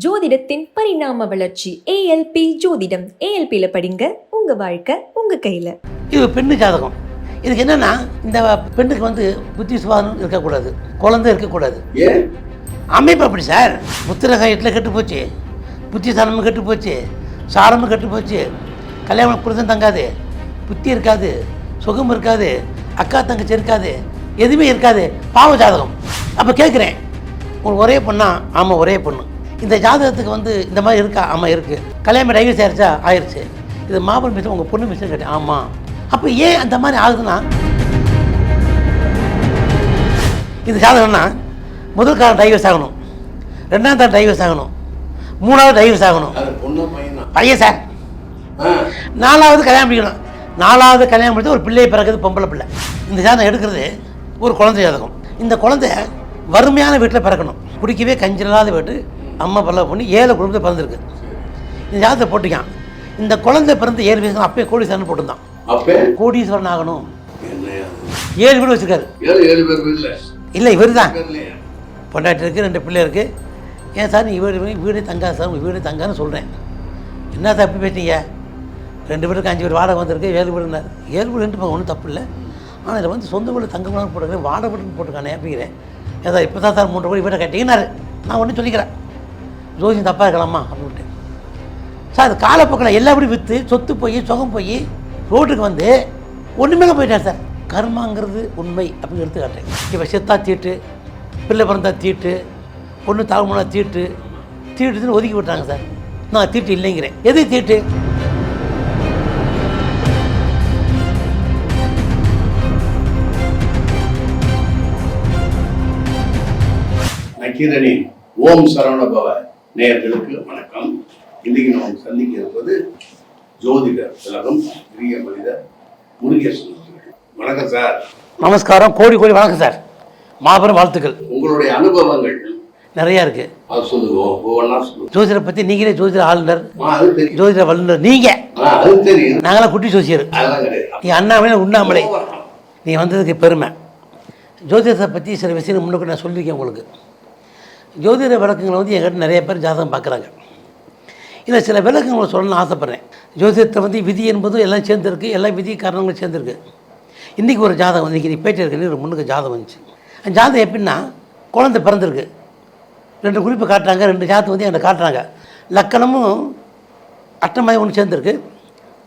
ஜோதிடத்தின் பரிணாம வளர்ச்சி ஏஎல்பி ஜோதிடம். ஏஎல்பியில் படிங்க, உங்க வாழ்க்கை உங்க கையில. இது பெண்ணு ஜாதகம். இதுக்கு என்னன்னா, இந்த பெண்ணுக்கு வந்து புத்தி சுவாதனம் இருக்கக்கூடாது, குழந்தை இருக்கக்கூடாது. அமைப்பு அப்படி சார். புத்திரகாயத்தில் கெட்டு போச்சு, புத்தி சாணமும் கெட்டு போச்சு, சாரமும் கெட்டு போச்சு, கல்யாணம் புரிதம் தங்காது, புத்தி இருக்காது, சுகம் இருக்காது, அக்கா தங்கச்சி இருக்காது, எதுவுமே இருக்காது. பாவ ஜாதகம். அப்போ கேட்குறேன், உங்களுக்கு ஒரே பொண்ணா? ஆமாம், ஒரே பொண்ணு. இந்த ஜாதகத்துக்கு வந்து இந்த மாதிரி இருக்கா? ஆமாம் இருக்குது. கல்யாணம் டைவர்ஸ் ஆயிடுச்சா? ஆயிடுச்சு. இது மாப்பிள்ளை மிஷன், உங்கள் பொண்ணு மிஷன் கேட்டேன். ஆமாம். அப்போ ஏன் அந்த மாதிரி ஆகுதுன்னா, இது ஜாதகம்னா முதல் காலம் டைவர்ஸ் ஆகணும், ரெண்டாம் காலம் டைவர்ஸ் ஆகணும், மூணாவது டைவர்ஸ் ஆகணும். பையன் சார். நாலாவது கல்யாணம் பண்ணிக்கணும். நாலாவது கல்யாணம் பண்ணி ஒரு பிள்ளையை பிறகுது, பொம்பளை பிள்ளை. இந்த ஜாதகம் எடுக்கிறது ஒரு குழந்தை ஜாதகம். இந்த குழந்தை வறுமையான வீட்டில் பிறக்கணும். பிடிக்கவே கஞ்சில்லாத வீட்டு, அம்மா பல்லவ பண்ணி 7 குடும்பத்தை பிறந்திருக்கு. இந்த ஜாதகத்தை போட்டிக்கான். இந்த குழந்தை பிறந்து 7 வயசு அப்பயே கோடீஸ்வரன் போட்டுருந்தான். கோடீஸ்வரன் ஆகணும். 7 வீடு வச்சுருக்காரு. இல்லை, இவர் தான். பொண்டாட்டி இருக்குது, 2 பிள்ளை இருக்குது. ஏன் சார் நீ வீடு தங்காது சார், உங்கள் வீடு தங்கான்னு சொல்கிறேன். என்ன தப்பு பேட்டீங்க? 2 வீடுக்கு 5 வீடு வாடகை வந்திருக்கு, 7 வீடுனார். 7 வீடு ஒன்றும் தப்பு இல்லை. ஆனால் இதில் வந்து சொந்த வீடு தங்க வீடு போட்டுருக்கேன், வாடகை வீடுன்னு போட்டுருக்கானே அப்படிங்கிறேன். ஏதா இப்போ தான் சார் 3 வீடு கட்டிங்கன்னாரு. நான் ஒன்றும் சொல்லிக்கிறேன், ஜோதியம் தப்பாக இருக்கலாமா அப்படின்ட்டு. சார் அது காலப்போக்கில் எல்லா வீடும் விற்று சொத்து போய் சுகம் போய் ரோட்டுக்கு வந்து ஒன்றுமே போயிட்டார் சார். கர்மாங்கிறது உண்மை அப்படின்னு எடுத்து காட்டுறேன். இப்போ செத்தா தீட்டு, பிள்ளை பிறந்தா தீட்டு, பொண்ணு தாழ்முனா தீட்டு, தீட்டுன்னு ஒதுக்கி விட்டாங்க சார். நான் தீட்டு இல்லைங்கிறேன். எது தீட்டு? நக்கீரனின் ஓம் சரவணபவ நேயர்களுக்கு வணக்கம். இன்றைக்கு நாம் சந்திக்க இருப்பது ஜோதிடர் திலகம் பெரிய மனிதர் முருகேசன். வணக்கம் சார். நமஸ்காரம், கோடி கோடி வணக்கம் சார். மாபெரும் வாழ்த்துக்கள். உங்களுடைய அனுபவங்கள் நிறையா இருக்குது, அது சொல்லுங்க, ஒவ்வொன்றா சொல்லுங்க. ஜோதிடரை பற்றி நீங்களே ஜோதிட ஆளுநர், அது தெரியும். ஜோதிட வல்லுநர் நீங்கள். அது தெரியும். நாங்களாம் குட்டி ஜோசியர். அதெல்லாம் கிடையாது. நீ அண்ணாமலை உண்ணாமலை, நீ வந்ததுக்கு பெருமை. ஜோதிடத்தை பற்றி சில விஷயங்கள் முன்னுக்கு நான் சொல்லியிருக்கேன் உங்களுக்கு. ஜோதிட விளக்கங்களை வந்து என்கிட்ட நிறைய பேர் ஜாதகம் பார்க்குறாங்க. இல்லை, சில விளக்கங்களை சொல்லணும்னு ஆசைப்பட்றேன். ஜோதிடத்தை வந்து விதி என்பதும் எல்லாம் சேர்ந்துருக்கு, எல்லா விதி காரணங்களும் சேர்ந்துருக்கு. இன்றைக்கி ஒரு ஜாதகம், இன்றைக்கி நீ பேச்சு இருக்குன்னு ஒரு முன்னுக்கு ஜாதகம் வந்துச்சு. அந்த ஜாதகம் எப்படின்னா, குழந்தை பிறந்திருக்கு, 2 குறிப்பு காட்டுறாங்க, 2 ஜாதகம் வந்து என்கிட்ட காட்டுறாங்க. லக்கணமும் அட்டமாய் ஒன்று சேர்ந்துருக்கு,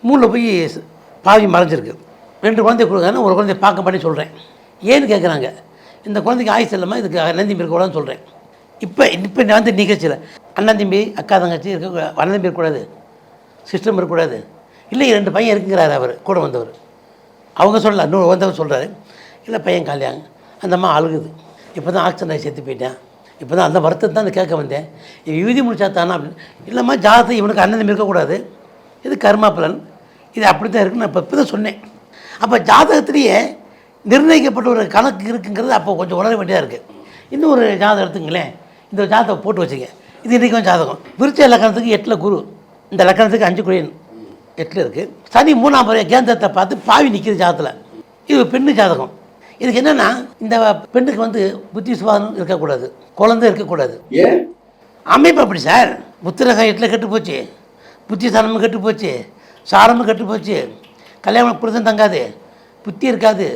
3 போய் பாவி மறைஞ்சிருக்கு. 2 குழந்தை கொடுக்குறாங்க, ஒரு குழந்தைய பார்க்க பண்ணி சொல்கிறேன். ஏன்னு கேட்குறாங்க. இந்த குழந்தைக்கு ஆயுசு இல்லாமல் இதுக்கு அண்ணன் தம்பி இருக்கக்கூடாதுன்னு சொல்கிறேன். இப்போ நான் வந்து நிகழ்ச்சியில் அண்ணன் தம்பி அக்கா தங்கச்சி இருக்க, அண்ணன் தம்பி இருக்கக்கூடாது, சிஸ்டம் இருக்கக்கூடாது. இல்லை, 2 பையன் இருக்குங்கிறாரு அவர் கூட வந்தவர். அவங்க சொல்லல, இன்னொரு வந்தவர் சொல்கிறாரு, இல்லை பையன் காலியாங்க. அந்த அம்மா அழுகுது. இப்போ தான் ஆக்சிடென்ட் ஆகி செத்து போயிட்டேன். இப்போ தான் அந்த வருத்தத்தை தான் கேட்க வந்தேன். இவன் விதி முடிச்சா தானா அப்படின்னு. இல்லைம்மா, ஜாதகத்தை இவனுக்கு அண்ணன் தம்பி இருக்கக்கூடாது, இது கர்மா பலன், இது அப்படி தான் இருக்குன்னு நான் இப்போ தான் சொன்னேன். அப்போ ஜாதகத்திலேயே நிர்ணயிக்கப்பட்ட ஒரு கணக்கு இருக்குங்கிறது அப்போ கொஞ்சம் உணர வேண்டியதாக இருக்குது. இன்னும் ஒரு ஜாதகம் எடுத்துங்களேன். இந்த ஜாதகம் போட்டு வச்சுங்க. இது இன்றைக்கும் ஜாதகம். விருச்ச லக்கணத்துக்கு 8ல் குரு, இந்த லக்கணத்துக்கு 5 குழியன் 8ல் இருக்குது. சனி 3ஆம் முறை கேந்திரத்தை பார்த்து பாவி நிற்கிது ஜாதகத்தில். இது பெண்ணு ஜாதகம். இதுக்கு என்னென்னா, இந்த பெண்ணுக்கு வந்து புத்தி சுவாதனம் இருக்கக்கூடாது, குழந்தை இருக்கக்கூடாது. அமைப்பு அப்படி சார். புத்திரகாயத்தில் கெட்டு போச்சு, புத்தி சாணமும் கெட்டு போச்சு, சாரமும் கெட்டு போச்சு, கல்யாணம் புரிதம் தங்காது, புத்தி இருக்காது,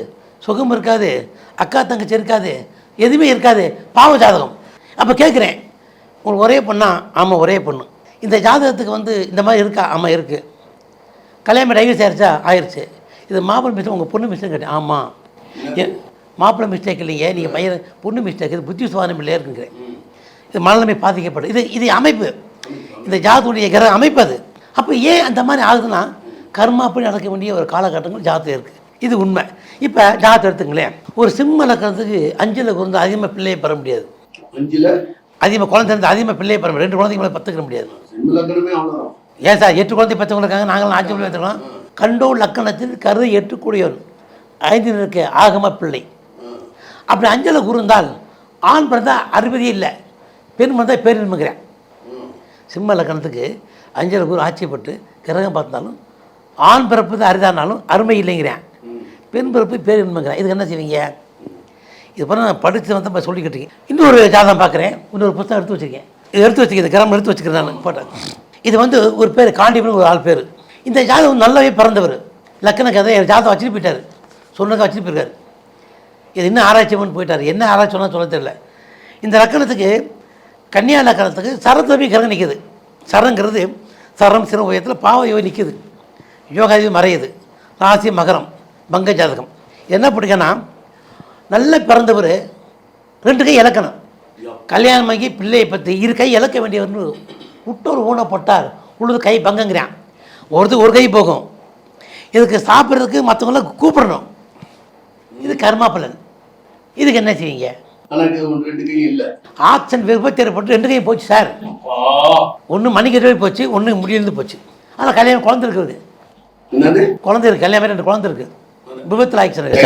சுகம் இருக்காது, அக்கா தங்கச்சி இருக்காது, எதுவுமே இருக்காது. பாவ ஜாதகம். அப்போ கேட்குறேன், உங்களுக்கு ஒரே பொண்ணா? ஆமாம், ஒரே பொண்ணு. இந்த ஜாதகத்துக்கு வந்து இந்த மாதிரி இருக்கா? ஆமாம் இருக்குது. கல்யாணம் டைவர்ஸ் ஆயிடுச்சா? ஆயிடுச்சு. இது மாப்பிள்ளை மிஸ்டேக், உங்கள் பொண்ணு மிஸ்டேக் கேட்டேன். ஆமாம், மாப்பிள்ளை மிஸ்டேக் இல்லைங்க, நீங்கள் பையன் பொண்ணு மிஸ்டேக், இது புத்தி சுவாதனம் இல்லையா இருக்குங்கிறேன். இது மனநிலைமை பாதிக்கப்படும். இது அமைப்பு, இந்த ஜாதகத்துடைய கிரக அமைப்பு அது. அப்போ ஏன் அந்த மாதிரி ஆகுதுன்னா, கர்மா அப்படி நடக்க வேண்டிய ஒரு காலகட்டங்கள் ஜாதகம் இருக்குது. இது உண்மை. இப்போ ஜாதகம் எடுத்துங்களேன். ஒரு சிம்ம லக்கணத்துக்கு 5ல் குழந்தை அதிகமாக பிள்ளையை பெற முடியாது. 5ல் அதிகமாக குழந்தை இருந்து அதிகமாக பிள்ளையை பெற முடியாது. 2 குழந்தைங்களை பத்துக்க முடியாது. ஏன் சார் 8 குழந்தை பத்தவங்க இருக்காங்க, நாங்களும் 5 பிள்ளை எடுத்துக்கலாம். கண்டோ லக்கணத்தில் கருது 8 கூடியவன் 5 இருக்க ஆகம பிள்ளை. அப்படி 5ல் குரு இருந்தால் ஆண் பிறந்தால் அறுபதே இல்லை, பெண் பிறந்தால் பேரின்மைக்கிறேன். சிம்ம லக்கணத்துக்கு 5ல் குரு ஆட்சிப்பட்டு கிரகம் பார்த்தாலும் ஆண் பிறப்பு அரிதானாலும் அருமை இல்லைங்கிறேன், பெண் பிறப்பு பேரின்மைங்கிறேன். இதுக்கு என்ன செய்வீங்க? இது பண்ண நான் படித்து வந்து சொல்லிக்கிட்டு இருக்கேன். இன்னொரு ஜாதகம் பார்க்குறேன், இன்னொரு புத்தகம் எடுத்து வச்சுருக்கேன். இது எடுத்து வச்சுக்கிறது, கிராமம் எடுத்து வச்சுக்கிறேன் நான் போட்டேன். இது வந்து ஒரு பேர் காண்டிபன் ஒரு ஆள் பேர். இந்த ஜாதகம் நல்லாவே பிறந்தவர். லக்கண கதை ஜாதகம் வச்சுட்டு போயிட்டார், சொன்னதாக வச்சுட்டு போயிருக்காரு. இது இன்னும் ஆராய்ச்சி பண்ணி போயிட்டார். என்ன ஆராய்ச்சி சொன்னால் சொல்ல தெரியல. இந்த லக்கணத்துக்கு கன்னியா லக்கணத்துக்கு சரத்துவமே கிரகம் நிற்கிது. சரங்கிறது சரம் சிரம் உயரத்தில் பாவ யோகி நிற்கிது, யோகாதி மறையுது. ராசி மகரம், பங்க ஜாதகம். என்ன பிடிக்கன்னா நல்ல பிறந்தவர் 2 கை இலக்கணம். கல்யாணமாகி பிள்ளையை பற்றி 2 கை இழக்க வேண்டியவர்னு விட்டோர் ஊனப்பட்டார் உழுது கை பங்கங்கிறான். ஒரு கை போகும். இதுக்கு சாப்பிட்றதுக்கு மற்றவங்கள கூப்பிடணும். இது கர்மா பலன். இதுக்கு என்ன செய்வீங்க? ஆக்சன் விபத்து ஏற்பட்டு 2 கையும் போச்சு சார். ஒன்று மணிக்கு போச்சு, ஒன்று முடியிலிருந்து போச்சு. ஆனால் கல்யாணம் குழந்தை இருக்குது, குழந்தை இருக்குது, கல்யாணம் 2 குழந்தை இருக்குது. விபத்தில் ஆக்சிடென்ட்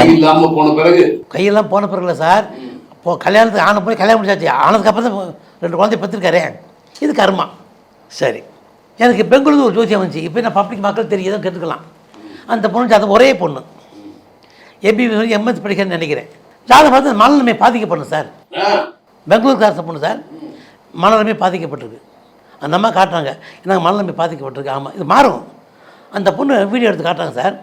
கையெல்லாம் போன பிறகுல சார். இப்போது கல்யாணத்துக்கு ஆன போய் கல்யாணம் முடிச்சாச்சு. ஆனதுக்கப்புறம் தான் 2 குழந்தை பெற்றிருக்காரு. இது கர்மா. சரி, எனக்கு பெங்களூர் ஒரு ஜோசியம் வந்துச்சு. இப்போ நான் பப்ளிக் மக்கள் தெரியாதான் கேட்டுக்கலாம். அந்த பொண்ணு அது ஒரே பொண்ணு, எம்பிபி எம்எஸ் படிக்கிறேன்னு நினைக்கிறேன். ஜாதகம் பார்த்து மனநன்மை பாதிக்கப்படும் சார். பெங்களூர் காசு பொண்ணு சார், மனநன்மை பாதிக்கப்பட்டிருக்கு. அந்த அம்மா காட்டுறாங்க, எனக்கு மனநன்மை பாதிக்கப்பட்டிருக்கு. ஆமாம், இது மாறும். அந்த பொண்ணு வீடியோ எடுத்து காட்டுறாங்க சார்.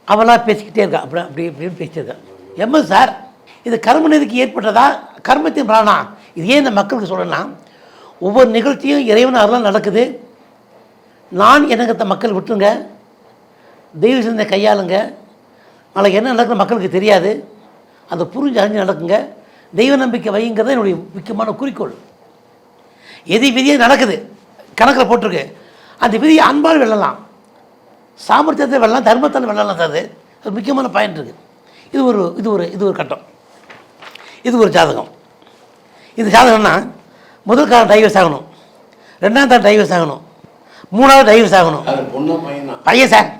அவளாக பேசிக்கிட்டே இருக்கா, அப்படி இப்படின்னு பேசிட்டு இருக்கான். எம்எஸ் சார், இது கர்ம நிதிக்கு ஏற்பட்டதா, கர்மத்தின் பிராணா? இது ஏன் இந்த மக்களுக்கு சொல்லணும்னா, ஒவ்வொரு நிகழ்ச்சியும் இறைவன் அருளால் நடக்குது. நான் எனக்கு மக்கள் விட்டுருங்க, தெய்வ சிந்தனை கையாளுங்க. நாளைக்கு என்ன நடக்குது மக்களுக்கு தெரியாது, அதை புரிஞ்சு அறிஞ்சு நடக்குங்க. தெய்வ நம்பிக்கை வைங்கிறது என்னுடைய முக்கியமான குறிக்கோள். எது விதியே நடக்குது, கணக்கில் போட்டிருக்கு. அந்த விதியை அன்பால் வெல்லலாம், சாமர்த்தியத்தை வெல்லலாம், தர்மத்தால் வெல்லலாம் சார். அது முக்கியமான பாயிண்ட் இருக்குது. இது ஒரு கட்டம். இது ஒரு ஜாதகம். இந்த ஜாதகம்னா முதல் காலம் டைவர்ஸ் ஆகணும், 2ஆம் காலம் டைவர்ஸ் ஆகணும், 3ஆவது டைவர்ஸ் ஆகணும். பையன் சார்.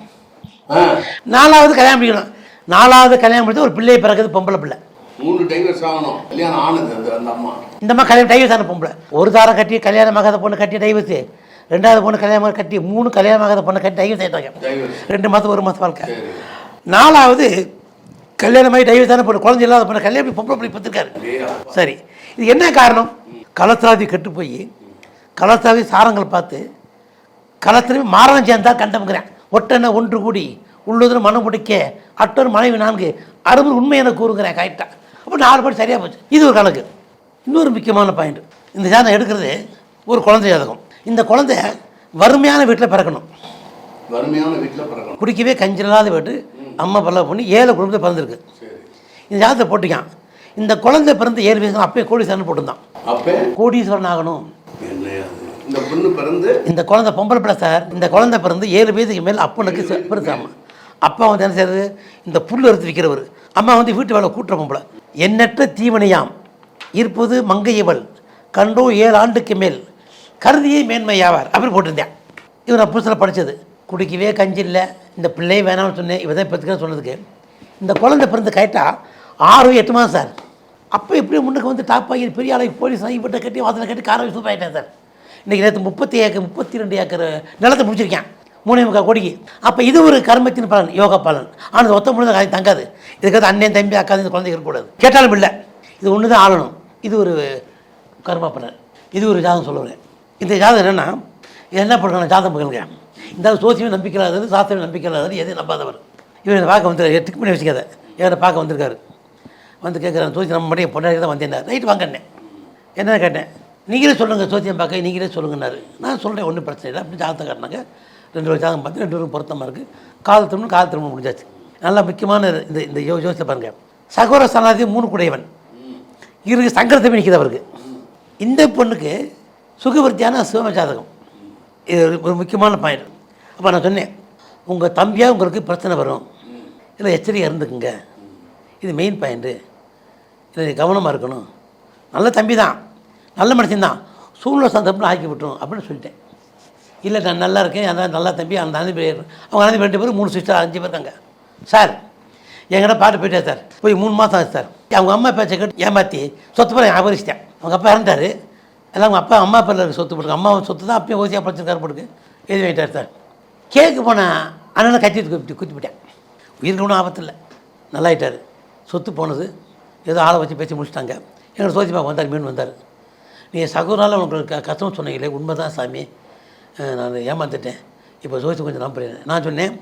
4ஆவது கல்யாணம் முடிக்கணும். 4ஆவது கல்யாணம் முடிச்சு ஒரு பிள்ளையை பிறகுது, பொம்பளை பிள்ளை. 3 டைவர்ஸ் ஆகணும். கல்யாணம் ஆனது அந்த அம்மா. இந்த அம்மா கல்யாணம் டைவர்ஸ் ஆன பொம்பளை. ஒரு தாரம் கட்டி கல்யாணம் ஆகாத பொண்ணு கட்டி டைவர்ஸு, 2ஆவது பொண்ணு கல்யாணம் கட்டி, 3 கல்யாணம் ஆகாத பொண்ணு கட்டி டைவர்ஸ் ஆகிட்டாங்க. 2 மாதம் 1 மாதம் வாழ்க்கை. 4ஆவது கல்யாணமாகி டைவர்ஸ் ஆன பொண்ணு, குழந்தை இல்லாத பொண்ணு கல்யாணம் பொம்பளை பிள்ளை பத்திருக்காரு. சரி, இது என்ன காரணம்? கலத்திராதி கெட்டு போய் கலத்திராவி சாரங்கள் பார்த்து கலத்திரமே மாரணம் சேர்ந்தா கண்டம்ங்கிறேன். ஒட்டனை ஒன்று கூடி உள்ளுதில் மனம் முடிக்க அட்டொரு மனைவி 4 60 உண்மை என கூறுங்கிறேன். கரெக்டாக. அப்போ 4 பேர் சரியாக போச்சு. இது ஒரு கணக்கு. இன்னொரு முக்கியமான பாயிண்ட், இந்த ஜாதகம் எடுக்கிறது ஒரு குழந்தை ஜாதகம். இந்த குழந்தை வறுமையான வீட்டில் பிறக்கணும். வறுமையான வீட்டில் பிறக்கணும். குடிக்கவே கஞ்சிலாத வீட்டு அம்மா பல்ல பண்ணி 7 குடும்பத்தை பிறந்திருக்கு. இந்த ஜாதகத்தை போட்டிக்கான். இந்த குழந்தை பிறந்து 7 வயசு அப்பயே கோடீஸ்வரன் போட்டிருந்தான். அப்போ கோடீஸ்வரன் ஆகணும். இந்த பொண்ணு பிறந்து, இந்த குழந்தை பொம்பளை பிள்ளை சார். இந்த குழந்தை பிறந்து 7 வயதுக்கு மேல் அப்பனுக்கு பெருசாமா. அப்பா வந்து என்ன செய்யறது, இந்த புல் எடுத்து விற்கிறவர். அம்மா வந்து வீட்டு வேலை கூட்டுற பொம்பளை. எண்ணற்ற தீவனையாம் இருப்பது மங்கையவள் கண்டோ 7 ஆண்டுக்கு மேல் கருதியே மேன்மையாவார் அப்படி போட்டிருந்தேன். இவன் நான் புதுசில் படித்தது. குடிக்கவே கஞ்சி இல்லை, இந்த பிள்ளையே வேணாம்னு சொன்னேன். இவதான் பெற்றுக்கன்னு சொன்னதுக்கு இந்த குழந்தை பிறந்து கைட்டா 6-8 மாதம் சார். அப்போ எப்படியும் முன்னுக்கு வந்து டாப் ஆகி பெரிய ஆளாகி போலீஸ் ஆகி வீட்டை கட்டி வாசலை கட்டி காரை சூப்பர் ஆகிட்டேன் சார். இன்றைக்கி நேற்று 32 ஏக்கர் நிலத்தை முடிச்சிருக்கேன் 3.25 கோடிக்கு. அப்போ இது ஒரு கர்மத்தின் பலன், யோகா பலன். ஆனால் ஒத்த முழுத காலம் தங்காது. இதுக்காக அண்ணன் தம்பி அக்கா இந்த குழந்தை இருக்கக்கூடாது, கேட்டாலும் இல்லை. இது ஒன்று தான் ஆளணும். இது ஒரு கர்மா பலன். இது ஒரு ஜாதகம் சொல்லுவேன். இந்த ஜாதகம் என்னென்னா, என்ன பண்ணுறாங்க ஜாதகம் பகலுங்க. இந்த சோசியமே நம்பிக்கை இல்லாதது, சாஸ்திரமே நம்பிக்கை இல்லாதது, எதையும் நம்பாதவர். இவர் என்னை பார்க்க வந்துருக்காரு, டிக் பண்ணி வச்சுக்காத. இவரை பார்க்க வந்திருக்காரு. வந்து கேட்குறாங்க, சோசியம் நம்ம மட்டும் பொண்ணாடி தான் வந்தேன். ரைட்டு வாங்கண்ணே. என்ன கேட்டேன், நீங்களே சொல்லுங்கள் சோசியம் பார்க்க, நீங்களே சொல்லுங்கன்னாரு. நான் சொல்கிறேன், ஒன்றும் பிரச்சனை இல்லை. அப்படி ஜாதகம் காட்டினாங்க. 2 வருஷம் ஜாதகம் பார்த்து 2 பேரும் பொருத்தமாக இருக்குது. காதல் திருமணம் முடிஞ்சாச்சு. நல்லா முக்கியமான இந்த யோசிச்சு பாருங்க. சகோர சனாதி 3 குடையவன் இருக்கு, சங்கரத்தை நிற்கிது அவருக்கு. இந்த பொண்ணுக்கு சுகவர்த்தியான சிவம ஜாதகம். இது ஒரு முக்கியமான பாயிண்ட். அப்போ நான் சொன்னேன், உங்கள் தம்பியாக உங்களுக்கு பிரச்சனை வரும், இல்லை எச்சரிக்கையாக இருந்துக்குங்க. இது மெயின் பாயிண்ட்டு. இதில் கவனமாக இருக்கணும். நல்ல தம்பி தான், நல்ல மனுஷன்தான், சூழ்நிலை சந்தர்ப்பம் ஆக்கி விட்டுரும் அப்படின்னு சொல்லிட்டேன். இல்லை நான் நல்லா இருக்கேன், அதான் நல்லா தம்பி, அந்த 5 பேர், அவங்க 5 2 பேர் 3 சிஸ்டர் 5 பேர் இருக்காங்க சார். என்கிட்ட பாட்டு போயிட்டேன் சார். போய் 3 மாதம் ஆச்சு சார். அவங்க அம்மா பேச்சை கேட்டு ஏமாற்றி சொத்து போய் அபரிச்சிட்டேன். அவங்க அப்பா இறந்தார். எல்லாம் அவங்க அப்பா அம்மா பேரில் சொத்து போட்டுருக்கு. அம்மா சொத்து தான் அப்பயும் ஓசியாக படிச்சிருக்காரு போட்டுக்கு எழுதி வாங்கிட்டார் சார். கேட்க போனால் அண்ணனை கட்டி குத்தி போட்டேன். உயிருக்கு ஒன்றும் ஆபத்து இல்லை, நல்லாயிட்டார். சொத்து போனது ஏதோ ஆளை வச்சு பேசி முடிச்சிட்டாங்க. எங்களை சோசி பார்க்க வந்தார், மீன் வந்தார். நீங்கள் சகோதரால் உங்களுக்கு கஷ்டம் சொன்னீங்களே உண்மை தான் சாமி, நான் ஏமாந்துட்டேன், இப்போ ஜோதிச்சு கொஞ்சம் நம்புறேன். நான் சொன்னேன்,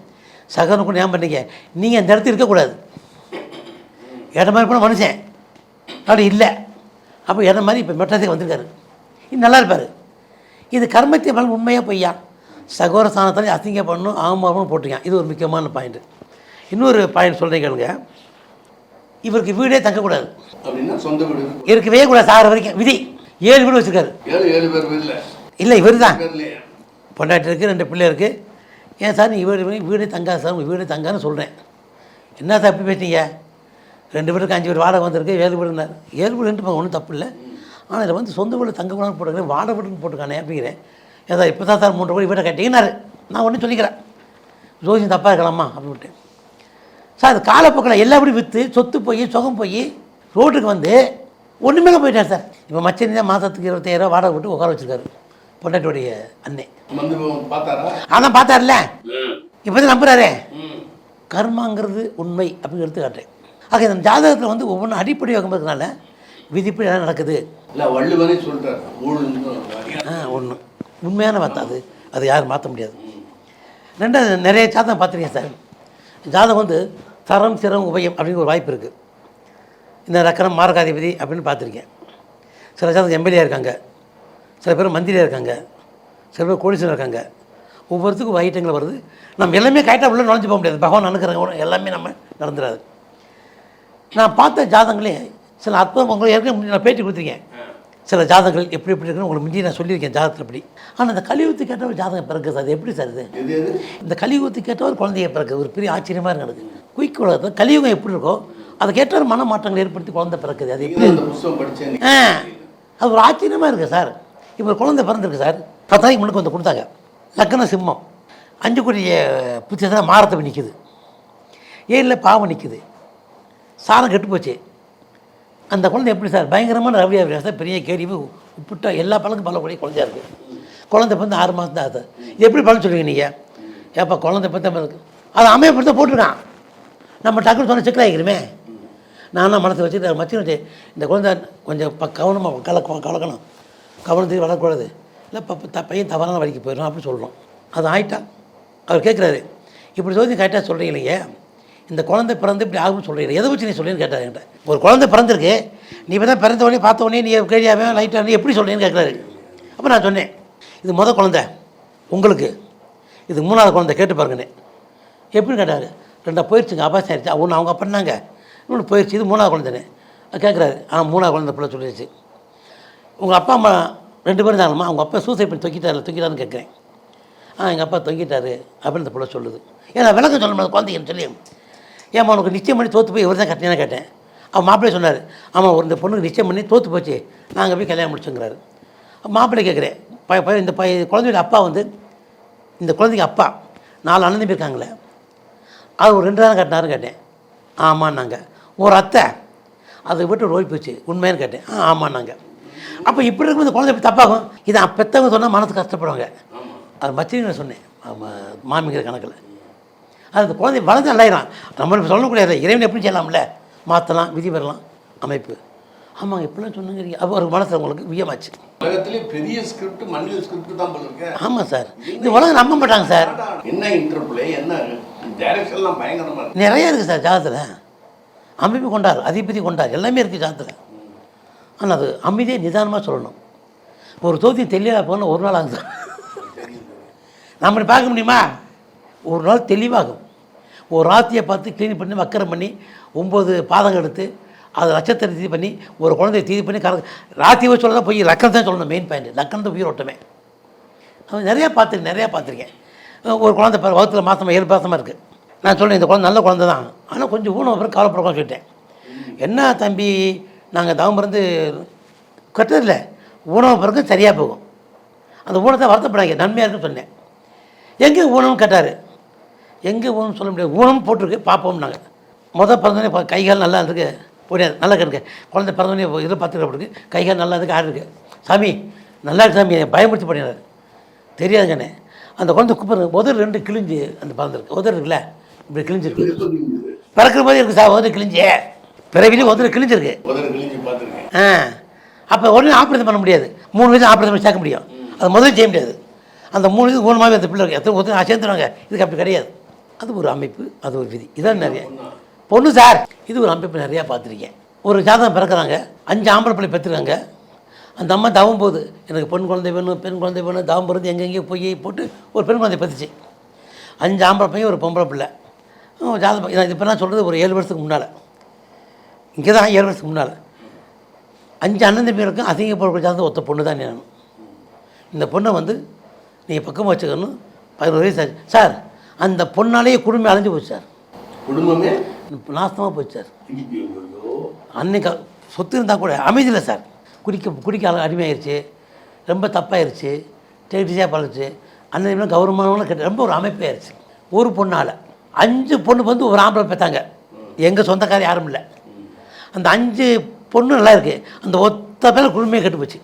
சகோதரன் கூட ஏன் பண்ணீங்க, நீங்கள் அந்த இடத்துல இருக்கக்கூடாது, ஏற்ற மாதிரி போன மனுஷன் அப்படி இல்லை. அப்போ ஏற்ற மாதிரி இப்போ மெட்ராஸுக்கு வந்திருக்காரு, இது நல்லா இருப்பார். இது கர்மத்திய பலன் உண்மையாக பொய்யா? சகோதர ஸ்தானத்தாலே அசிங்க பண்ணணும் ஆமாவும் போட்டிருக்கேன். இது ஒரு முக்கியமான பாயிண்ட்டு. இன்னொரு பாயிண்ட் சொல்கிறேன் கேளுங்க. இவருக்கு வீடே தங்கக்கூடாது, அப்படின்னா சொந்த வீடு இருக்கவே கூடாது சாகிற வரைக்கும். விதி 7 வீடு வச்சுருக்காரு. 7 பேர் இல்லை இல்லை இவர் தான் பொண்டாட்டி இருக்குது, 2 பிள்ளை இருக்குது. ஏன் சார் நீங்கள் வீடே தங்காது சார், உங்கள் வீடே தங்கான்னு சொல்கிறேன். என்ன சார் அப்படி பேசிட்டீங்க? 2 வீட்டுக்கு 5 வீடு வாடகை வந்திருக்கு, 7 வீடுனார். 7 வீடுன்ட்டு ஒன்றும் தப்பு இல்லை. ஆனால் இதில் வந்து சொந்த வீடு தங்கக்கூடாதுன்னு போட்டுக்கிறேன், வாடகை வீடுன்னு போட்டுக்கானே அப்படிங்கிறேன். ஏதா இப்போ தான் சார் 3 கோடி வீட்டை கட்டிங்கன்னாரு. நான் ஒன்றும் சொல்லிக்கிறேன், ஜோதியம் தப்பாக இருக்கலாமா அப்படின்ட்டு. சார் அது காலப்போக்கில் எல்லா வீடும் விற்று சொத்து போய் சுகம் போய் ரோட்டுக்கு வந்து ஒன்றுமே போயிட்டார் சார். இப்போ மச்சனி தான் மாதத்துக்கு 25,000 வாடகை விட்டு உட்கார வச்சுருக்காரு பொண்டாட்டியோடைய அண்ணே. அதான் பார்த்தார்ல, இப்போ தான் நம்புறாரே. கர்மாங்கிறது உண்மை அப்படின்னு எடுத்து காட்டுறேன். ஆக இந்த ஜாதகத்தில் வந்து ஒவ்வொன்றும் அடிப்படை வைக்கிறதுனால விதிப்படி எல்லாம் நடக்குது. ஒன்று உண்மையான வார்த்தை, அது யாரும் மாற்ற முடியாது. 2வது நிறைய ஜாதகம் பார்த்துருக்கேன் சார். ஜாதகம் வந்து தரம் சிரம் உபயம் அப்படிங்கிற ஒரு வாய்ப்பு இருக்குது. இந்த லக்கணம் மாரகாதிபதி அப்படின்னு பார்த்துருக்கேன். சில ஜாதகம் எம்எல்ஏ இருக்காங்க, சில பேர் மந்திரியாக இருக்காங்க, சில பேர் கோடீஸ்வரர் இருக்காங்க. ஒவ்வொருத்துக்கும் ஐட்டங்கள் வருது. நம்ம எல்லாமே கரெக்டாக உள்ள நுழைஞ்சு போக முடியாது. பகவான் அனுக்கிறாங்க எல்லாமே நம்ம நடந்துடாது. நான் பார்த்த ஜாதகங்களே சில அற்புதம் உங்களுக்கு ஏற்கனவே நான் பேட்டி கொடுத்துருக்கேன். சில ஜாதகங்கள் எப்படி இருக்குன்னு உங்களுக்கு முந்தி நான் சொல்லியிருக்கேன் ஜாதகத்தில் எப்படி. ஆனால் இந்த கலியுகத்துக்கு கேட்ட ஒரு ஜாதகம் பிறகுது. அது எப்படி சார் இது? இந்த கலியுகத்துக்கு கேட்ட ஒரு குழந்தைய பிறகு ஒரு பெரிய ஆச்சரியமாக இருக்குது. குயிக் உலகத்தில் கலியுகம் எப்படி இருக்கோ அதை கேட்ட ஒரு மன மாற்றங்கள் ஏற்படுத்தி குழந்தை பிறக்குது. அது எப்படி? அது ஒரு ஆச்சரியமாக இருக்குது சார். இப்போ ஒரு குழந்தை பிறந்திருக்கு சார், 10 நாளைக்கு முன்னுக்கு வந்து கொடுத்தாங்க. லக்ன சிம்மம், 5 கோடிய புத்தியதான் மாரத்தை நிற்குது, 7ல் பாவம் நிற்குது, சாரம் கெட்டு போச்சு. அந்த குழந்தை எப்படி சார்? பயங்கரமான ரவியா சார், பெரிய கேள்வி உப்புட்டா எல்லா பழக்கும் பழக்கூடிய குழந்தையா இருக்குது. குழந்தை வந்து 6 மாதம் தான் ஆகுது. இது எப்படி பலன் சொல்லுவீங்க நீங்கள்? ஏப்பா குழந்தை பற்றி இருக்குது, அதை அமையப்படுத்த போட்டிருக்கான். நம்ம டக்குன்னு சொன்ன சிக்கல் ஆகிக்கிறோமே. நானும் மனசை வச்சுட்டு மச்சி வச்சு இந்த குழந்தை கொஞ்சம் கவனமாக கலக்கணும், கவனத்துக்கு வளரக்கூடாது, இல்லை பையன் தவறான வழிக்கு போயிடணும் அப்படின்னு சொல்கிறோம். அது ஆகிட்டா அவர் கேட்குறாரு, இப்படி சொல்லி கரெக்டாக சொல்கிறீங்க இல்லைங்க, இந்த குழந்தை பிறந்து இப்படி ஆகும்னு சொல்கிறீங்க, எதை வச்சு நீ சொல்லுன்னு கேட்டார் என்கிட்ட. ஒரு குழந்தை பிறந்திருக்கு, நீ இப்போ தான் பிறந்த உடனே பார்த்த உடனே நீ கேள்வியாவே லைட்டாக எப்படி சொல்கிறீன்னு கேட்குறாரு. அப்போ நான் சொன்னேன், இது மொதல் குழந்தை உங்களுக்கு, இது 3வது குழந்தை கேட்டு பாருங்கண்ணே. எப்படின்னு கேட்டார். 2 போயிடுச்சுங்க, அபாசம் ஆயிடுச்சு. ஒன்று அவங்க பண்ணாங்க, இன்னொன்று போயிடுச்சு, இது 3வது குழந்தைண்ணே. கேட்குறாரு. 3வது குழந்தை பிள்ளை சொல்லிடுச்சு. உங்கள் அப்பா அம்மா 2 பேரும் தானம்மா, அவங்க அப்பா சூசைட் பண்ணி தொங்கிட்டாருன்னு கேட்குறேன். எங்கள் அப்பா தொங்கிட்டாரு அப்படின்னு இந்த பிள்ளை சொல்லுது. ஏன்னா விளக்கம் சொல்ல முடியாது குழந்தைன்னு சொல்லி. ஏம்மா உனக்கு நிச்சயம் பண்ணி தோற்று போய் இவர் தான் கட்டினேன்னு கேட்டேன். அவன் மாப்பிள்ளை சொன்னார், ஆமாம் ஒரு இந்த பொண்ணுக்கு நிச்சயம் பண்ணி தோற்று போச்சு, நாங்கள் போய் கல்யாணம் முடிச்சுங்கிறாரு. மாப்பிள்ளை கேட்குறேன், இந்த குழந்தையோட அப்பா வந்து இந்த குழந்தைக்கு அப்பா 4 அண்ணன் தம்பி இருக்காங்களே, அது ஒரு 2 தானே கட்டினாருன்னு கேட்டேன். ஆமான்னாங்க. ஒரு அத்தை அதை விட்டு ஓடி போச்சு உண்மையானு கேட்டேன். ஆமான்னாங்க. அப்போ இப்படி இருக்கும் இந்த குழந்தை எப்படி தப்பாகும்? இதை பெற்றவங்க சொன்னால் மனசு கஷ்டப்படுவாங்க. அது மச்சின்னு சொன்னேன் மாமிங்கிற கணக்கில். அது அந்த குழந்தை வளர்ந்து நல்லாயிடும். நம்ம சொல்லக்கூடாது, இறைவன் எப்படி செய்யலாம்ல, மாற்றலாம், விதி பெறலாம், அமைப்பு. ஆமாங்க இப்படிலாம் சொன்னீங்க. அப்போ ஒரு மனசில் உங்களுக்கு வியமாச்சு. பெரிய ஸ்கிரிப்ட் மனித ஸ்கிரிப்ட் தான் போல. ஆமாம் சார், இந்த உலகம் நம்ப மாட்டாங்க சார். என்ன இன்டர்பிளே, என்ன டைரக்ஷன்லாம் பயங்கரமாக இருக்குது. நிறையா இருக்குது சார் ஜாதகத்தில். அமைப்பு கொண்டார், அதிபதி கொண்டார், எல்லாமே இருக்குது ஜாதகத்தில். ஆனால் அது அமைதியே நிதானமாக சொல்லணும். ஒரு ஜோதியம் தெளிவாக போனால் ஒரு நாள் ஆகுது. நம்ம பார்க்க முடியுமா? ஒரு நாள் தெளிவாகும். ஒரு ராத்தியை பார்த்து க்ளீன் பண்ணி வக்கரம் பண்ணி 9 பாதங்கள் எடுத்து அதை நட்சத்திரத்தை தீதி பண்ணி ஒரு குழந்தைய தீதி பண்ணி ராத்தியை சொல்லதான் போய் லக்கணம் தான் சொல்லணும். மெயின் பாயிண்ட் லக்கணத்தை உயிரோட்டமே. அவன் நிறையா பார்த்துருக்கேன். ஒரு குழந்தை வகுத்தில் மாதமாக 7 மாதமாக இருக்குது. நான் சொல்கிறேன் இந்த குழந்தை நல்ல குழந்தை தான், ஆனால் கொஞ்சம் ஊனம் அப்புறம் கவலைப்படக்கூடாது சொல்லிட்டேன். என்ன தம்பி, நாங்கள் தவம் பிறந்து கட்டுறதில்ல, ஊனம் பிறகு சரியாக போகும், அந்த ஊனத்தை வருத்தப்படாங்க, நன்மையாக இருக்குன்னு சொன்னேன். எங்கே ஊனம்னு கேட்டார். எங்கே ஊனம் சொல்ல முடியாது, ஊனம் போட்டிருக்கு பார்ப்போம். நாங்கள் பிறந்தோடனே கைகால் நல்லா இருக்கு, போடியாது நல்லா இருக்கு. குழந்தை பிறந்தோடனே இதில் பார்த்துட்டு கைகால் நல்லா இருக்கு, ஆடு இருக்குது. சாமி நல்லா இருக்கு சாமி, பயமுறுத்தி பண்ணினார். தெரியாதுங்கண்ணே. அந்த குழந்தை குப்பர் உதறு 2 கிழிஞ்சு அந்த பிறந்திருக்கு. உதறு இருக்குல்ல இப்படி கிழிஞ்சிருக்கு, பிறக்கிற மாதிரி இருக்குது சார். உதறு கிழிஞ்சு பிறவிலையும் உதறு கிழிஞ்சிருக்கு. அப்போ உடனே ஆப்ரேஷன் பண்ண முடியாது. 3 வயசு ஆப்ரேஷன் பண்ணி சேர்க்க முடியும். அது முதல்ல செய்ய முடியாது. அந்த 3 வயசு ஊனமாகவே அந்த பிள்ளை எத்தனை ஒருத்தர் சேர்ந்துருவாங்க. இதுக்கு அப்படி கிடையாது. அது ஒரு அமைப்பு, அது ஒரு விதி. இதான் நிறைய பொண்ணு சார். இது ஒரு அமைப்பு நிறையா பார்த்துருக்கேன். ஒரு ஜாதகம் பிறக்கிறாங்க, 5 ஆம்பளை பிள்ளை பெற்றுருக்காங்க. அந்த அம்மா தவம் போகுது, எனக்கு பெண் குழந்தை வேணும், பெண் குழந்தை வேணும், தவம் பிறந்து எங்கெங்கேயோ போய் போட்டு ஒரு பெண் குழந்தை பெற்றுச்சு. 5 ஆம்பளை பையன், ஒரு பொம்பளை பிள்ளை. ஜாதகம் இது இப்போ நான் சொல்கிறது ஒரு 7 வருஷத்துக்கு முன்னால். இங்கே தான் 7 வருஷத்துக்கு முன்னால் 5 அண்ணன் தம்பிகளுக்கும் அசிங்கப்படுற ஜாதகம் ஒத்த பொண்ணு தான் நான். இந்த பொண்ணை வந்து நீங்கள் பக்கமாக வச்சுக்கணும். 11 வயசு ஆச்சு சார். அந்த பொண்ணாலேயே குடும்பம் அலைஞ்சு போச்சு சார். குடும்பமே நாசமாக போச்சு சார். அன்னைக்கு சொத்து இருந்தால் கூட அமைதியில் சார். குடிக்க அடிமையாயிருச்சு, ரொம்ப தப்பாயிருச்சு, டெக்டிஸாக பழச்சு. அன்னைக்கு கௌரவமான கெட்ட ரொம்ப ஒரு அமைப்பாயிருச்சு. ஒரு பொண்ணால் 5 பொண்ணு வந்து ஒரு ஆம்பளை பெற்றாங்க. எங்கள் சொந்தக்காரர் யாரும் இல்லை. அந்த 5 பொண்ணு நல்லா இருக்குது. அந்த ஒத்த பேர் குடும்பமே கெட்டு போச்சு.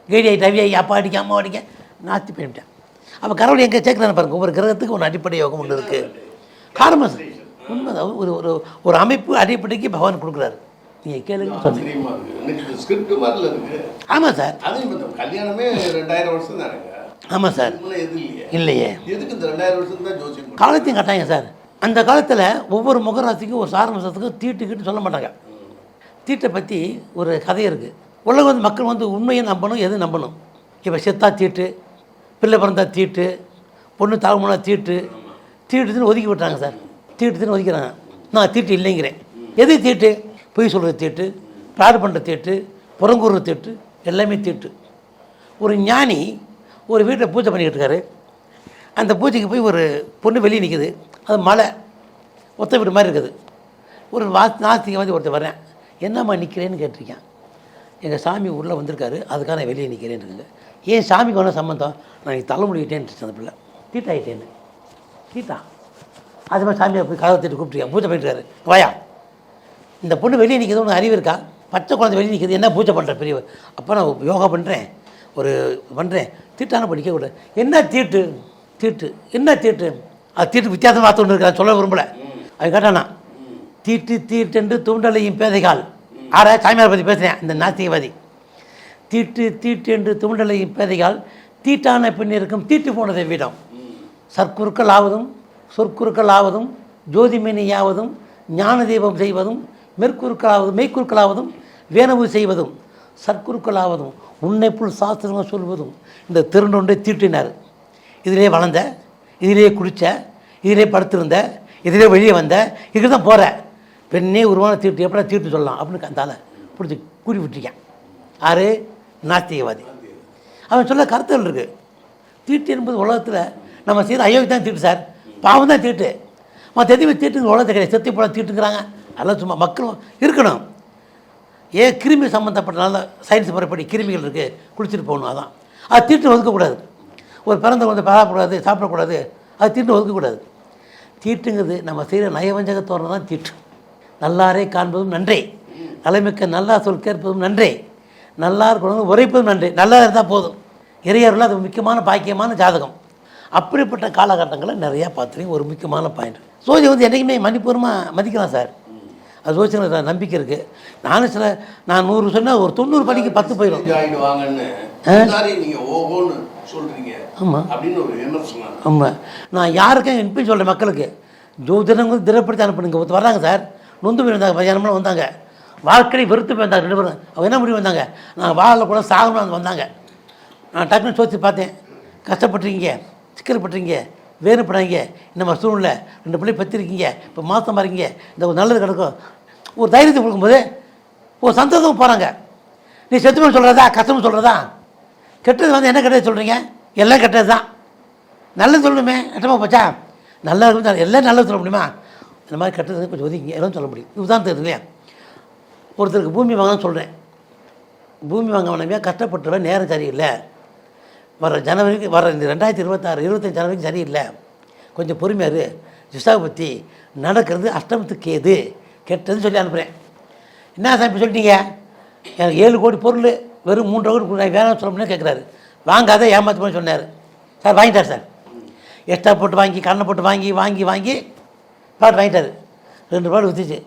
கேடி ஆகிட்டு அவி ஆகி அப்பா அடிக்க அம்மா அடிக்க நாத்தி பண்ணிட்டேன். அப்போ கடவுள் எங்கே சேர்க்குறான்னு பாருங்க. ஒவ்வொரு கிரகத்துக்கு ஒரு அடிப்படை யோகம் ஒன்று இருக்குது. காரணம் சார் உண்மைதான். ஒரு ஒரு ஒரு அமைப்பு அடிப்படைக்கு பகவான் கொடுக்குறாரு. நீங்கள் கேளுங்க. ஆமாம் சார். கல்யாணமே 2000 வருஷம் தானேங்க. ஆமாம் சார். இல்லையே, எதுக்கு இந்த 2000 வருஷம் தான் ஜோசியம் காலத்தையும் கட்டாங்க சார். அந்த காலத்தில் ஒவ்வொரு முகராசிக்கும் ஒரு சாரணத்துக்கும் தீட்டுக்கிட்டு சொல்ல மாட்டாங்க. தீட்டை பற்றி ஒரு கதை இருக்குது. உலகம் வந்து மக்கள் வந்து உண்மையை நம்பணும், எது நம்பணும். இப்போ செத்தா தீட்டு, பிள்ளை பிறந்தா தீட்டு, பொண்ணு தாழ்மனா தீட்டு, தீட்டுன்னு ஒதுக்கி விட்டாங்க சார். தீட்டுன்னு ஒதுக்கிறாங்க. நான் தீட்டு இல்லைங்கிறேன். எது தீட்டு? பொய் சொல்கிற தீட்டு, ப்ராடு பண்ணுற தீட்டு, புறங்கூறுற தீட்டு, எல்லாமே தீட்டு. ஒரு ஞானி ஒரு வீட்டில் பூஜை பண்ணிக்கிட்டு இருக்காரு. அந்த பூஜைக்கு போய் ஒரு பொண்ணு வெளியே நிற்குது. அது மலை ஒத்த வீடு மாதிரி இருக்குது. ஒரு நாஸ்திகவாதி ஒருத்தர் வரேன், என்னம்மா நிற்கிறேன்னு கேட்டிருக்கேன். எங்கள் சாமி உள்ளே வந்திருக்காரு, அதுக்காக நான் வெளியே நிற்கிறேன்னு இருக்குங்க. ஏன் சாமிக்கு ஒன்றும் சம்மந்தம்? நான் தலைமுடிக்கிட்டேன்னு அந்த பிள்ளை தீட்டாயிட்டேன்னு. தீட்டா அது மாதிரி சாமியை போய் கதவை திட்டு கூப்பிட்டுருக்கேன். பூஜை பண்ணிட்டுருக்காரு. வாயா, இந்த பொண்ணு வெளியே நிற்கிறது ஒன்று அறிவு இருக்கா? பச்சை குழந்தை வெளியே நிற்கிறது, என்ன பூஜை பண்ணுற பெரிய? அப்போ நான் யோகா பண்ணுறேன், ஒரு பண்ணுறேன். தீட்டான படிக்கக்கூடாது. என்ன தீட்டு? தீட்டு என்ன தீட்டு? அது தீட்டு வித்தியாசம் பார்த்து ஒன்று இருக்கா, சொல்ல விரும்பலை. அது கேட்டானா தீட்டு தீட்டென்று தூண்டலையும் பேதைகால். ஆரா சாமியாரை பற்றி பேசுகிறேன். இந்த நாத்திகவாதி தீட்டு தீட்டு என்று தூண்டலையும் பேதைகால் தீட்டான பெண்ணிற்கும் தீட்டு போனதை விடம் சற்குருக்கள் ஆவதும் சொற்குருக்கள் ஆவதும் ஜோதிமேனியாவதும் ஞான தீபம் செய்வதும் மெற்குருக்களாவதும் மெய்க்குருக்களாவதும் வேணவு செய்வதும் சற்குருக்களாவதும் உன்னைப்புள் சாஸ்திரங்கள் சொல்வதும் இந்த திருநொன்றை தீட்டினார். இதிலே வளர்ந்த, இதிலே குடித்த, இதிலே படுத்திருந்த, இதிலே வெளியே வந்த, இதுக்கு தான் போகிற பெண்ணே உருவான தீட்டு எப்படா தீட்டு சொல்லலாம் அப்படின்னு அந்த பிடிச்சி கூறி விட்டுருக்கேன். யார்? நாஸ்திகவாதி. அவன் சொல்ல கருத்துகள் இருக்குது. தீட்டு என்பது உலகத்தில் நம்ம செய்கிற அயோகி தான் தீட்டு சார், பாவம் தான் தீட்டு. மற்ற எதுவுமே தீட்டுங்கிற உலகத்தை கிடையாது. செத்தி போல தீட்டுங்கிறாங்க. அதெல்லாம் சும்மா மக்களும் இருக்கணும். ஏன் கிருமி சம்மந்தப்பட்டனால சயின்ஸ் முறைப்படி கிருமிகள் இருக்குது, குளிச்சுட்டு போகணும். அதான் அது தீட்டு ஒதுக்கக்கூடாது. ஒரு பிறந்த வந்து பழகக்கூடாது, சாப்பிடக்கூடாது, அது தீட்டு ஒதுக்கக்கூடாது. தீட்டுங்கிறது நம்ம செய்கிற நயவஞ்சகத்தோரணம் தான் தீட்டு. நல்லாரே காண்பதும் நன்றே, தலைமிக்க நல்லா சொல் கேட்பதும் நன்றே, நல்லா இருக்கணும் உரைப்பதும் நன்றே. நல்லா இருந்தால் போதும். இறையர்கள் அது முக்கியமான பாக்கியமான ஜாதகம். அப்படிப்பட்ட காலகட்டங்களில் நிறையா பார்த்துருக்கேன். ஒரு முக்கியமான பாயிண்ட், சோதியை வந்து என்றைக்குமே மணிப்பூர்வமாக மதிக்கலாம் சார். அது சோதிச்சு நம்பிக்கை இருக்குது. நானும் நான் 100 சொன்னால் ஒரு 90 படிக்கு 10 போயிடும். ஆமாம் ஆமாம். நான் யாருக்கும் இப்போ சொல்கிறேன் மக்களுக்கு, ஜோதிடங்கள் திடப்படுத்தி அனுப்புனுங்க. ஒருத்தர் வர்றாங்க சார், நொந்து போய் வந்தாங்க, மதியானம்லாம் வந்தாங்க, வாழ்க்கையை வெறுத்து போய் வந்தாங்க 2 பேரும். அவங்க என்ன முடிவு வந்தாங்க, நான் வாழ கூட சாகணும்னு வந்தாங்க. நான் டக்குன்னு சோதிச்சு பார்த்தேன், கஷ்டப்பட்டுருக்கீங்க, சிக்கல்பட்டுறீங்க, வேறுபடாங்க, இந்த சூழ்நிலை 2 பிள்ளை பற்றிருக்கீங்க, இப்போ மாதமாக இருக்கீங்க, இந்த ஒரு நல்லது கிடக்கும், ஒரு தைரியத்தை கொடுக்கும்போது ஒரு சந்தோஷம் போகிறாங்க. நீ செத்துமன்னு சொல்கிறதா கஷ்டம்னு சொல்கிறதா? கெட்டது வந்து என்ன கெட்டது சொல்கிறீங்க? எல்லாம் கெட்டது தான். நல்லது சொல்லணுமே, கஷ்டமாக போச்சா? நல்லா இருக்கும், எல்லாம் நல்லது சொல்ல முடியுமா? இந்த மாதிரி கெட்டது கொஞ்சம் ஒதுக்கிங்க, எல்லாம் சொல்ல முடியும். இதுதான் தெரியுது இல்லையா? ஒருத்தருக்கு பூமி வாங்கன்னு சொல்கிறேன். பூமி வாங்க வேணாமையாக கஷ்டப்பட்டுருவேன், நேரம் சரியில்லை, வர ஜனவரிக்கு வர இந்த 2026 25 ஜனவரிக்கு சரியில்லை, கொஞ்சம் பொறுமையாரு, திசாபத்தி நடக்கிறது அஷ்டமத்துக்கு ஏது கெட்டதுன்னு சொல்லி அனுப்புகிறேன். என்ன சார் இப்போ சொல்லிட்டீங்க, எனக்கு 7 கோடி பொருள் வெறும் 3 கோடி வேணாம்னு சொல்லணும்னு கேட்குறாரு. வாங்காத ஏமாற்று போய் சொன்னார் சார். வாங்கிட்டார் சார், எக்ஸ்ட்ரா போட்டு வாங்கி கண்ணை போட்டு வாங்கி வாங்கி வாங்கி பிளாட் வாங்கிட்டார். 2 பிளாட் விற்றுச்சு,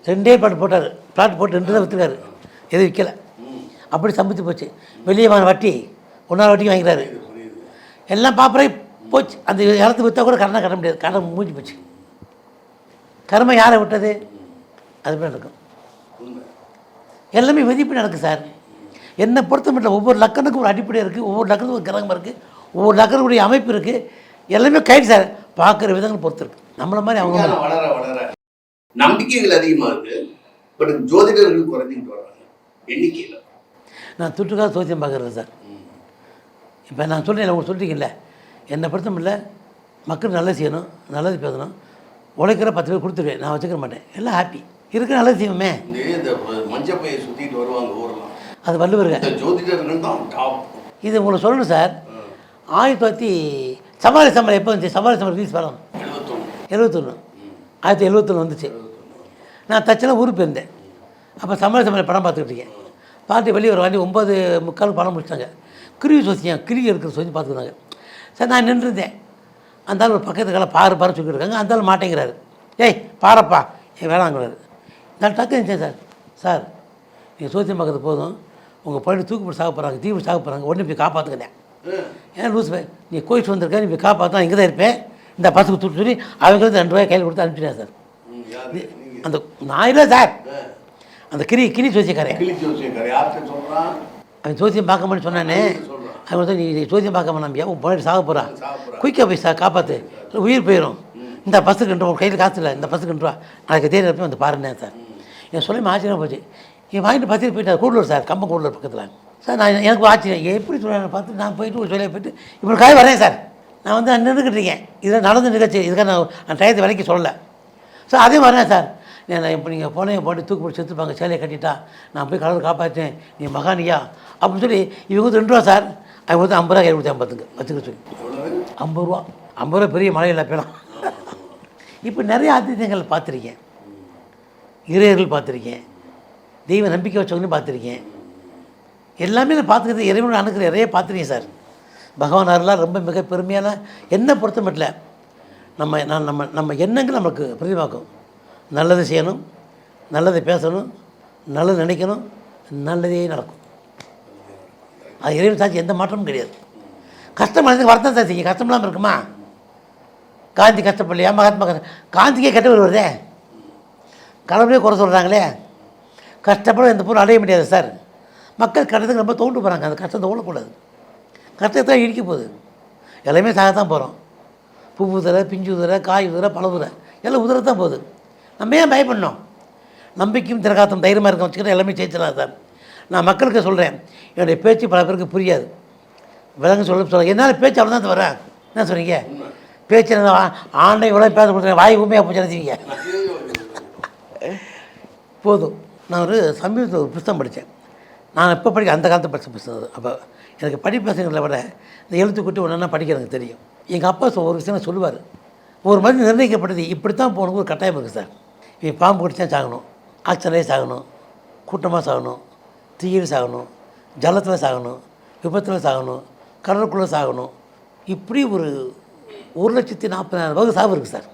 2 பிளாட் போட்டார். பிளாட் போட்டு 2 தான் விற்றுக்காரு, எதுவும் விற்கலை. அப்படி சம்பித்து போச்சு. வெளியே வாங்க வட்டி 1 நாள் வட்டிக்கு வாங்கிக்கிறாரு. எல்லாம் பாப்பரே போச்சு. அந்த இடத்து விற்றா கூட கடனை கட்ட முடியாது. கடன் மூஞ்சி போச்சு. கர்மை யாரை விட்டது? அது மாதிரி நடக்கும். எல்லாமே விதிப்பு நடக்குது சார். என்னை பொறுத்த மட்டும் ஒவ்வொரு லக்கனுக்கும் ஒரு அடிப்படை இருக்குது, ஒவ்வொரு லக்கனுக்கும் ஒரு கிரகம் இருக்குது, ஒவ்வொரு லக்கனுடைய அமைப்பு இருக்குது. எல்லாமே கைடு சார். பார்க்குற விதங்கள் பொறுத்து இருக்குது. நம்மள மாதிரி அவங்க வளர வளர நம்பிக்கைகள் அதிகமாக இருக்குது. பட் ஜோதிடர்கள் குறைஞ்சிக்கிட்டு வர்றாங்க எண்ணிக்கையில். நான் துட்டுக்காக சோசியம் பார்க்குறது சார். இப்போ நான் சொல்கிறேன், உங்களுக்கு சொல்லிட்டீங்கல்ல, என்னை பொறுத்த இல்லை, மக்கள் நல்லது செய்யணும், நல்லது பேசணும், உழைக்கிற 10 பேர் கொடுத்துருவேன், நான் வச்சுக்க மாட்டேன். எல்லாம் ஹாப்பி இருக்கிற நல்லது செய்வோமே. இந்த மஞ்சள் பையை சுற்றிட்டு வருவாங்க ஊரெல்லாம், அது வள்ளுவருங்க. ஜோதிடர்கள் தான் டாப். இது உங்களுக்கு சொல்லணும் சார். 1900 சமாளி எப்போ வந்துச்சு? சமாளி ரிலீஸ் படம் 71 1971 வந்துச்சு. நான் தச்செல்லாம் ஊருக்கு போயிருந்தேன். அப்போ சமாளி படம் பார்த்துக்கிட்டு இருக்கேன். பார்த்து வெளியே ஒரு வாண்டி 9:45 படம் முடிச்சிட்டாங்க. கிருவி சோசியம் கிருவி இருக்கிற சோசி பார்த்துக்கிறாங்க சார். நான் நின்றுருந்தேன். அந்த ஆள் ஒரு பக்கத்துக்கெல்லாம் பாரு சொல்லிட்டு இருக்காங்க. அந்த ஆள் மாட்டேங்கிறாரு. ஏய் பாரப்பா, வேணாங்கிறாரு. நான் டக்கு இருந்துச்சேன் சார். சார் நீங்கள் சோசியம் பார்க்கறது போதும், உங்கள் பையனை தூக்கு போட்டு சாக போகிறாங்க, தீ போட்டு சாக போகிறாங்க, உடனே போய் காப்பாற்றுக்கிறேன். ஏன் லூஸ் பை, நீ கோயிச்சு வந்திருக்கேன், நீ போய் காப்பாற்றா, இங்கே தான் இருப்பேன், இந்த பஸ்ஸுக்கு தூட்டு சொல்லி அவங்களுக்கு 2 ரூபாய் கையில் கொடுத்து அனுப்பிச்சிட்டேன் சார். அந்த நான் இல்லை சார், அந்த கிளி சோசியக்காரன். அவன் சோசியம் பார்க்க மாட்டேன்னு சொன்னானே. அவன் வந்து நீ சோசியம் பார்க்க மாட்டாம்பியா, உன் பையன் சாக போகிறான், குயிக்காக போய் காப்பாற்று, உயிர் போயிடும், இந்த பஸ்ஸுக்கு 2 ரூபா, உன் கையில் காசு இல்லை, இந்த பஸ்ஸுக்கு 2 ரூபா, நாளைக்கு தேடி இருப்பேன் வந்து பாருன்னேன் சார். என் சொல்லி ஆச்சரியம் போச்சு. என் வாங்கிட்டு 10 போயிட்டார். கூடலூர் சார், கம்பம் கூடலூர் பக்கத்தில் சார். நான் எனக்கு ஆச்சரியம், எப்படி சொல்கிறேன் பார்த்து நான் போயிட்டு ஒரு சொல்லியை போயிட்டு இப்படி காய் வரேன் சார். நான் வந்து நின்றுக்கிட்டு இருக்கேன். இதில் நடந்த நிகழ்ச்சி, இதுக்காக நான் டயத்தை விலைக்கு சொல்லலை சார். அதே வரேன் சார். நான் இப்போ நீங்கள் போட்டு தூக்கு போட்டு செத்துப்பாங்க, சேலையை கட்டிட்டா, நான் போய் கடவுள் காப்பாற்றேன், நீ மகானியா அப்படின்னு சொல்லி இவங்க 2 ரூபா சார். அவங்க வந்து 50 ரூபா கையில் கொடுத்து 50ங்க வச்சுக்க சொல்லி 50 ரூபா. 50 ரூபா பெரிய மழையில் போயிடும். இப்போ நிறைய ஆத்தியங்கள் பார்த்துருக்கேன், இறையர்கள் பார்த்துருக்கேன், தெய்வ நம்பிக்கை வச்சவங்களையும் பார்த்துருக்கேன். எல்லாமே நான் பார்த்துக்கிறது இறைவனோட அணுக்கிற நிறைய பார்த்துருக்கேன் சார். பகவான் அருளாக ரொம்ப மிக பெருமையான என்னை பொறுத்த மட்டும் நம்ம எண்ணங்கள் நம்மளுக்கு பிரதிபாக்கும். நல்லது செய்யணும், நல்லதை பேசணும், நல்லது நினைக்கணும், நல்லதே நடக்கும். அது இறைவன் சாட்சி, எந்த மாற்றமும் கிடையாது. கஷ்டம் மனதுக்கு வருத்தம் தான் செய்யும், கஷ்டம் இல்லாமல் இருக்குமா? காந்தி கஷ்டப்படலையா? மகாத்மா காந்திக்கே கெட்ட வருதே, கடவுளே குறை சொல்கிறாங்களே. கஷ்டப்பட எந்த பொருள் அடைய முடியாது சார். மக்கள் கஷ்டத்துக்கு ரொம்ப தோண்டு போகிறாங்க. அந்த கஷ்டத்தை ஓடக்கூடாது. கஷ்டத்தை தான் இடிக்க போகுது. எல்லாமே சாகத்தான் போகிறோம். பூ உதிர, பிஞ்சு உதிர, காய் உதிர, பழ உதிர, எல்லாம் உதிரத்தான் போகுது. நம்ம ஏன் பயப்படணும்? நம்பிக்கையும் திறகாத்தம் தைரியமாக இருக்க வச்சுக்கிட்ட எல்லாமே ஜெயிச்சிடலாம் சார். நான் மக்களுக்கு சொல்கிறேன், என்னுடைய பேச்சு பல பேருக்கு புரியாது, விலங்கு சொல்ல என்னால் பேச்சு அவ்வளோ தான் வரேன். என்ன சொல்கிறீங்க? பேச்சு ஆண்டை இவ்வளோ பேச கொடுத்துருங்க, வாய் உண்மையாக போச்சு நினைச்சிங்க போதும். நான் ஒரு சமீபத்தில் ஒரு புத்தகம் படித்தேன். நான் எப்போ அந்த காலத்தை படித்த புத்தகம். அப்போ எனக்கு படிப்பசங்களை விட இந்த எழுத்துக்கூட்டி ஒன்றா படிக்க எனக்கு தெரியும். எங்கள் அப்பா ஒரு விஷயம் சொல்லுவார், ஒரு மருந்து நிர்ணயிக்கப்படுது, இப்படித்தான் போகணும் ஒரு கட்டாயம் இருக்குது சார். இவன் பாம்பு கடிச்சா சாகணும், ஆக்சிடென்ட்லேயே சாகணும், கூட்டமாக சாகணும், தீயில் சாகணும், ஜலத்தில் சாகணும், விபத்தில் சாகணும், கடலுக்குள்ளே சாகணும், இப்படி ஒரு 1,40,000 வகை சாவு இருக்குது சார்.